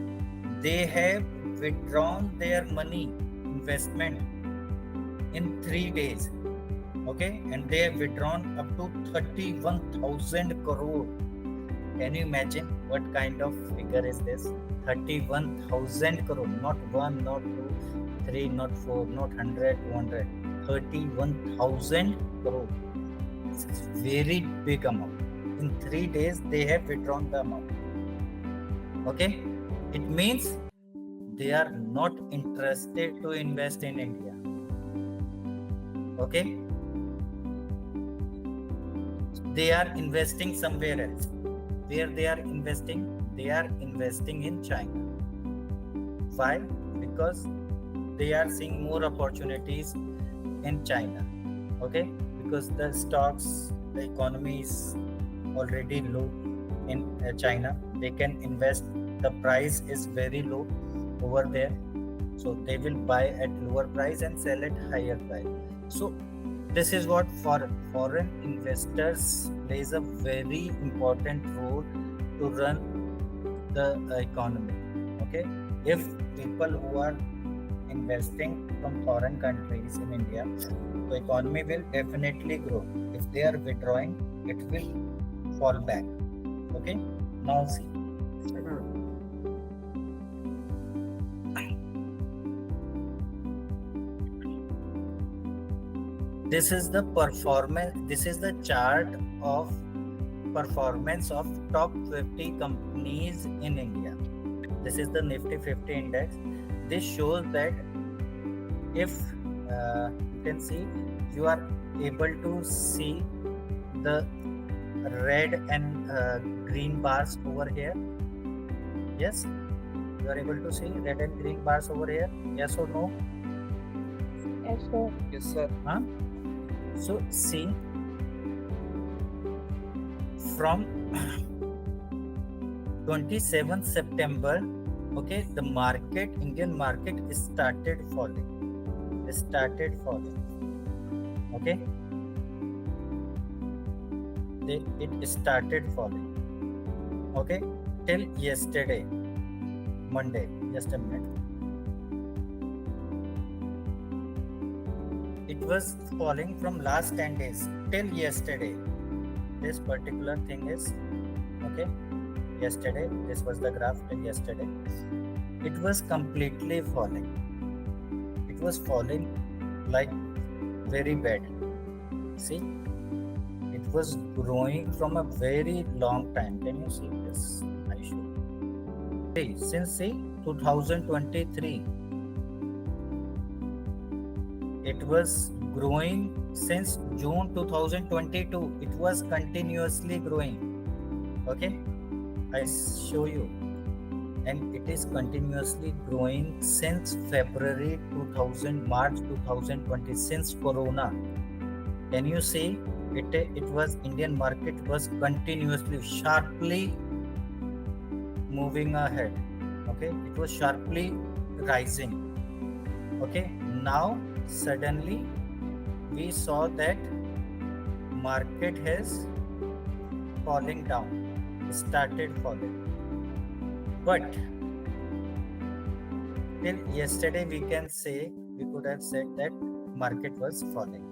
they have withdrawn their money investment in 3 days. Okay, and they have withdrawn up to 31,000 crore. Can you imagine what kind of figure is this? 31,000 crore, not 1, not 2, 3, not 4, not 100, 200, 31,000 crore. This is very big amount. In 3 days, they have withdrawn the amount. Okay, it means they are not interested to invest in India. Okay, they are investing somewhere else. Where they are investing? They are investing in China. Why? Because they are seeing more opportunities in China. Okay, because the stocks, the economy is already low in China. They can invest. The price is very low over there, so they will buy at lower price and sell at higher price. So this is what foreign investors plays a very important role to run the economy. Okay, if people who are investing from foreign countries in India, the economy will definitely grow. If they are withdrawing, it will fall back. Okay, now see. This is the performance. This is the chart of performance of top 50 companies in India. This is the Nifty 50 index. This shows that if you can see, you are able to see the red and green bars over here. Yes, you are able to see red and green bars over here. Yes or no? Yes, sir. Yes, sir. Huh? So see, from 27th September, okay, the market, Indian market started falling. Okay, it started falling. Okay, till yesterday, Monday. Just a minute. It was falling from last 10 days till yesterday. This particular thing is okay. Yesterday, this was the graph till yesterday. It was completely falling. It was falling like very bad. See, it was growing from a very long time. Can you see this? I should. See, since say 2023, it was growing since June 2022. It was continuously growing. Okay, I show you, and it is continuously growing since February 2000, March 2020, since Corona. Can you see? It was Indian market was continuously sharply moving ahead. Okay, it was sharply rising. Okay, now suddenly we saw that market has falling down, started falling. But till yesterday we can say, we could have said that market was falling.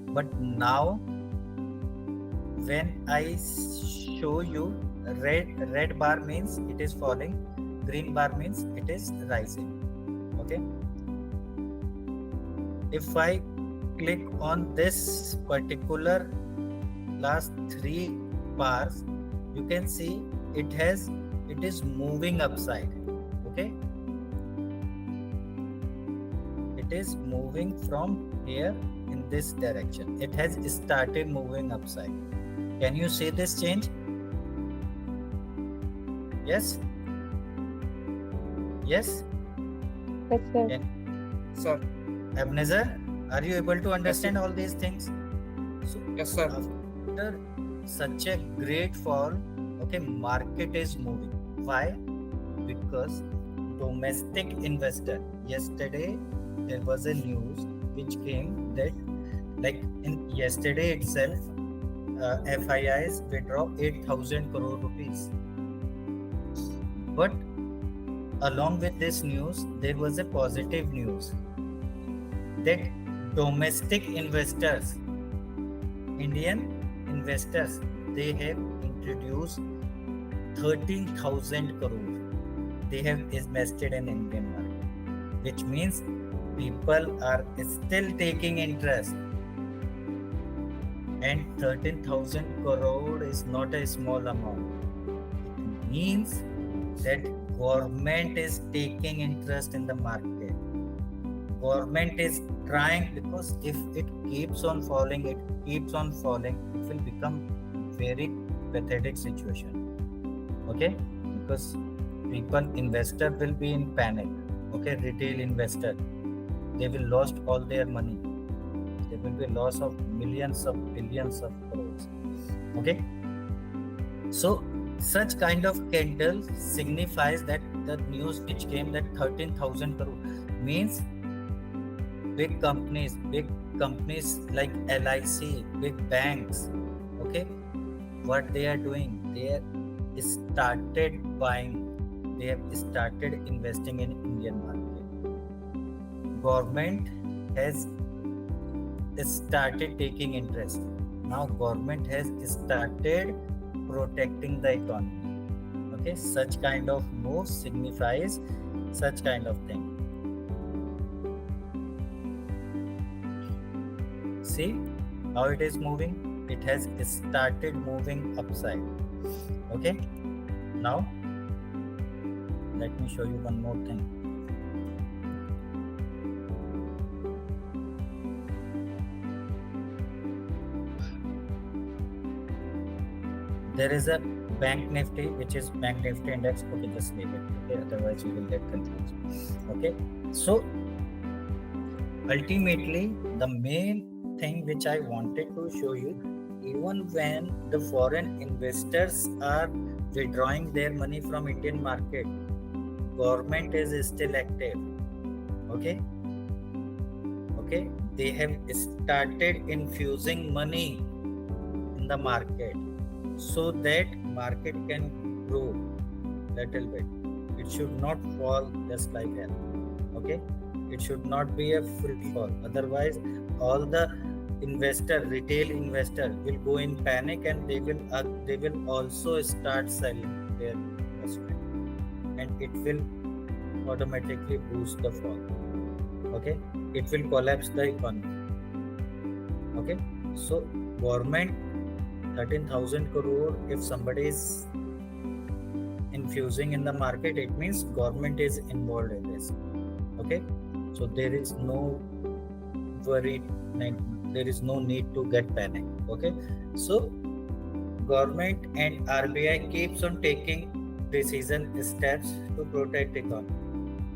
But now when I show you red bar means it is falling, green bar means it is rising. Okay, if I click on this particular last 3 bars, you can see it is moving upside. Okay, it is moving from here in this direction. It has started moving upside. Can you see this change? Yes? Yes? Yes, sir. Sir. Ebenezer, are you able to understand all these things? So, Yes, sir. after such a great fall, okay, market is moving. Why? Because domestic investor, yesterday there was a news which came that like in yesterday itself, FIIs withdraw 8,000 crore rupees. But along with this news, there was a positive news that domestic investors, Indian investors, they have introduced 13,000 crore. They have invested in Indian market, which means people are still taking interest. And 13,000 crore is not a small amount. It means that government is taking interest in the market. Government is trying, because if it keeps on falling, it will become very pathetic situation. Okay, because investor will be in panic. Okay, retail investor, they will lost all their money. There will be loss of millions of billions of crores. Okay, so such kind of candle signifies that the news which came that 13,000 crore means big companies like LIC, big banks. Okay, what they are doing, they have started buying, they have started investing in Indian market. Government has started taking interest. Now government has started protecting the economy. Okay, such kind of move signifies such kind of thing. See how it is moving? It has started moving upside. Okay, now let me show you one more thing. There is a bank nifty, which is bank nifty index. Okay, just leave it. Okay, otherwise you will get confused. Okay, so ultimately the main thing which I wanted to show you, even when the foreign investors are withdrawing their money from Indian market, government is still active. Okay, they have started infusing money in the market so that market can grow little bit. It should not fall just like that. Okay, it should not be a free fall. Otherwise, all the retail investor will go in panic, and they will also start selling their investment, and it will automatically boost the fall. Okay, it will collapse the economy. Okay, so government 13,000 crore, if somebody is infusing in the market, it means government is involved in this. Okay, so there is no worry, there is no need to get panic. Okay, so government and RBI keeps on taking decision steps to protect economy.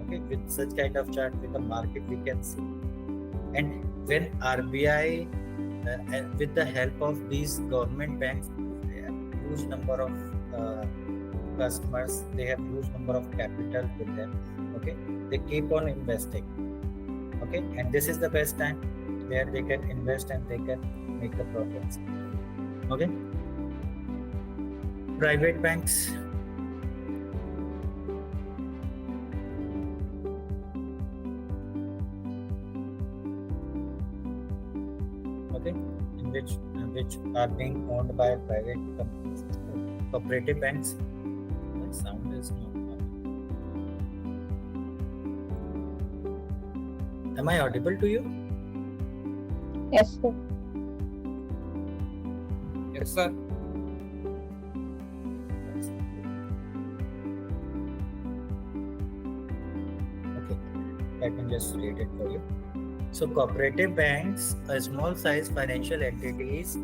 Okay, with such kind of chart with the market we can see. And when RBI with the help of these government banks, they have huge number of customers, they have huge number of capital with them. Okay, they keep on investing. Okay, and this is the best time where they can invest and they can make the profits. Okay, private banks. Okay, in which are being owned by private companies, cooperative banks. The sound is not coming. Am I audible to you? Yes, sir. Yes, sir. Okay, let me just read it for you. So cooperative banks are small size financial entities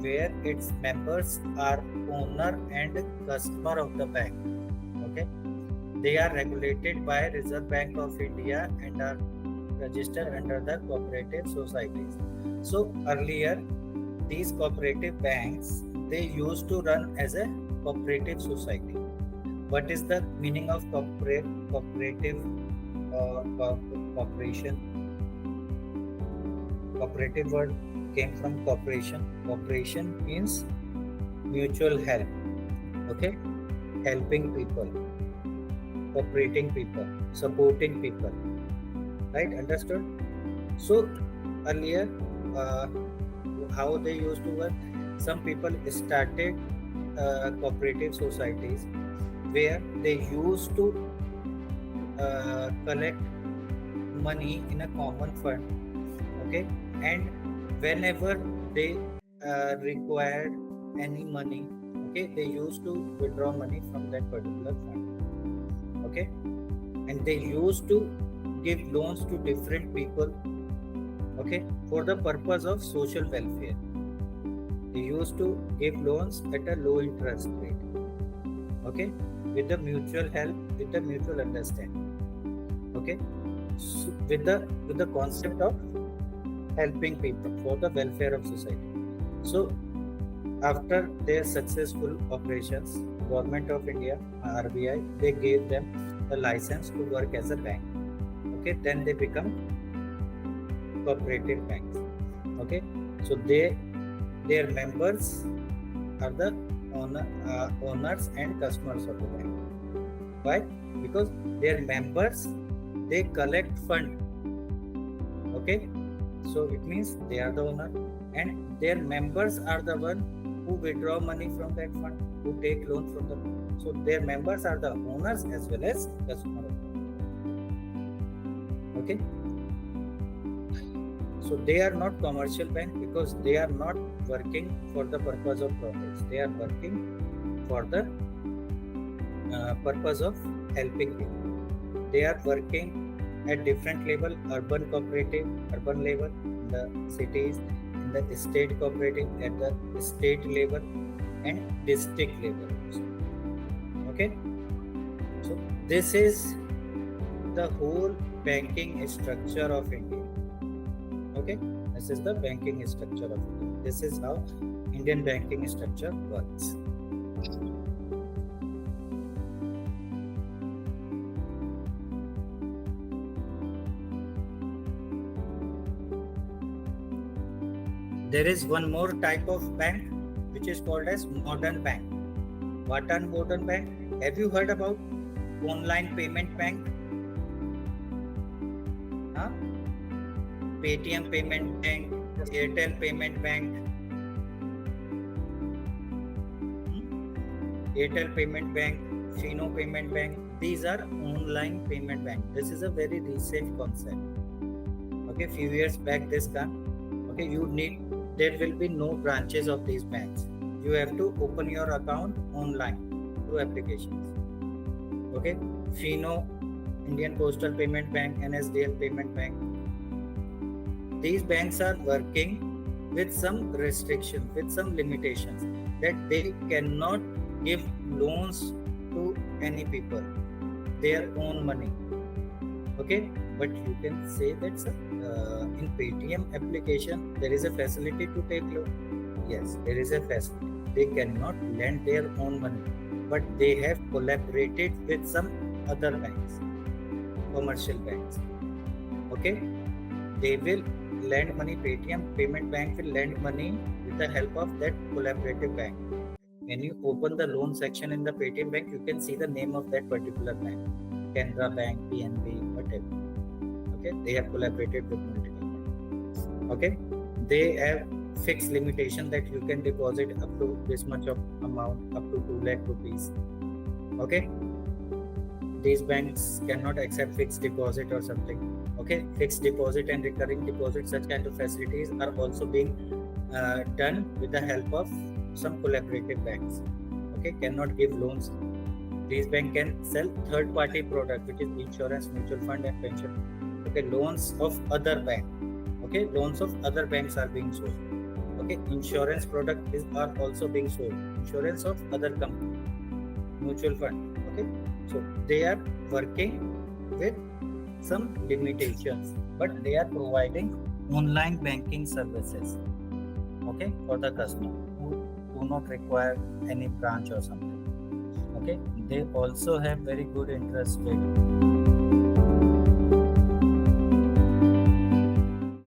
where its members are owner and customer of the bank. Okay, they are regulated by Reserve Bank of India and are registered under the cooperative societies. So earlier, these cooperative banks, they used to run as a cooperative society. What is the meaning of cooperative cooperation? Cooperative word came from cooperation. Cooperation means mutual help. Okay, helping people, cooperating people, supporting people. Right, understood? So earlier, how they used to work, some people started cooperative societies where they used to collect money in a common fund. Okay, and whenever they required any money, okay, they used to withdraw money from that particular fund. Okay, and they used to give loans to different people, okay, for the purpose of social welfare. They used to give loans at a low interest rate, okay, with the mutual help, with the mutual understanding. Okay, so with the concept of helping people for the welfare of society. So after their successful operations, Government of India, RBI, they gave them the license to work as a bank. Okay, then they become cooperative banks. Okay, so their members are the owners and customers of the bank. Why? Because their members, they collect fund. Okay, so it means they are the owner, and their members are the one who withdraw money from that fund, who take loan from the fund. So their members are the owners as well as customers. Okay, so they are not commercial bank because they are not working for the purpose of profits. They are working for the purpose of helping people. They are working at different level: urban cooperative, urban level, in the cities, in the state cooperative at the state level, and district level also. Okay, so this is the whole banking structure of India. Okay, this is the banking structure of India. This is how Indian banking structure works. There is one more type of bank which is called as modern bank. What are modern bank? Have you heard about online payment bank? Huh? Paytm payment bank, Airtel payment bank, Airtel payment bank, Fino payment bank. These are online payment bank. This is a very recent concept. Okay, few years back this came. Okay, there will be no branches of these banks. you have to open your account online through applications. Okay, Fino, Indian Postal Payment Bank, NSDL Payment Bank. These banks are working with some restrictions, with some limitations, that they cannot give loans to any people, their own money. Okay, but you can say that in Paytm application there is a facility to take loan. Yes, there is a facility. They cannot lend their own money, but they have collaborated with some other banks, commercial banks. Okay, they will lend money. Paytm payment bank will lend money with the help of that collaborative bank. When you open the loan section in the Paytm bank, you can see the name of that particular bank, Canara Bank, PNB, whatever. Okay, they have collaborated with multiple banks. Okay, they have fixed limitation that you can deposit up to this much of amount, up to 2 lakh rupees. Okay, these banks cannot accept fixed deposit or something. Okay, fixed deposit and recurring deposit, such kind of facilities are also being done with the help of some collaborative banks. Okay, cannot give loans. These banks can sell third party product, which is insurance, mutual fund and pension. Okay, loans of other bank. Okay, loans of other banks are being sold. Okay, insurance product are also being sold, insurance of other company, mutual fund. Okay, so they are working with some limitations, but they are providing online banking services, okay, for the customer who do not require any branch or something. Okay, they also have very good interest rate.